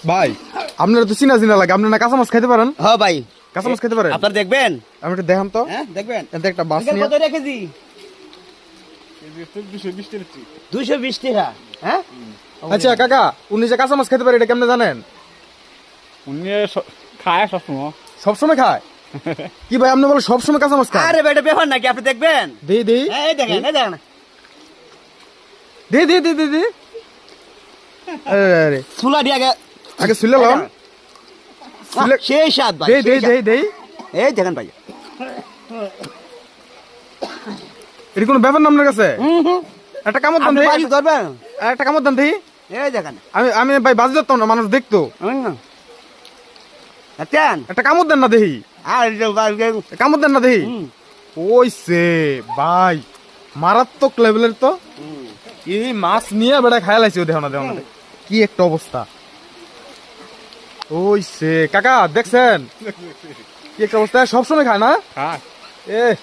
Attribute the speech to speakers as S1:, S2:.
S1: ভাই আপনারা তো চিনা চিনা লাগে, আপনারা কাঁচা মাছ খাইতে পারেন?
S2: হ্যাঁ ভাই,
S1: কাঁচা মাছ খেতে পারেন?
S2: আপনারা দেখবেন?
S1: আমি একটু দেখাম তো।
S2: হ্যাঁ দেখবেন।
S1: এতে একটা বাস নিয়ে
S2: কত রেখেছি? 220 টাকা। হ্যাঁ
S1: আচ্ছা কাকা, উনি যে কাঁচা মাছ খেতে পারে এটা কেমনে জানেন?
S3: উনি খায় সবসময়।
S1: সবসময় খায়? কি ভাই আপনি বলেন সবসময় কাঁচা মাছ খায়?
S2: আরে ভাই এটা ব্যাপার নাকি, আপনি দেখবেন?
S1: দেই দেই
S2: এই দেখেন, এই দেখেন।
S1: দেই দেই দেই দেই দেই। আরে
S2: চুলা দিয়ে আগে
S1: আগে শুলে লম। চুলে-
S2: সেই স্বাদ ভাই,
S1: দেই দেই
S2: সেই স্বাদ।
S1: দেই দেই।
S2: এই দেখেন ভাই।
S1: এটা কোনো ব্যাপার না আপনার কাছে? একটা কামড় দেন
S2: আপনি
S1: দেই,
S2: বাজি ধরবেন?
S1: একটা কামড় দেন দেই।
S2: এই দেখেন।
S1: আমি আমি ভাই বাজি ধরতাম না, মানুষ দেখতো।
S2: দেখেন?
S1: একটা কামড় দেন না দেহি,
S2: আর এই যে ভাই,
S1: কামড় দেন না দেহি। ওইসে ভাই মারাত্মক লেভেলের তো। এই মাছ নিয়ে বেটা খায়া লাইছি, দেখো না দেখো না, কি একটা অবস্থা। ওইসে কাকা দেখছেন কি একটা অবস্থা, সবসময় খায় না?
S3: খায়।
S1: এ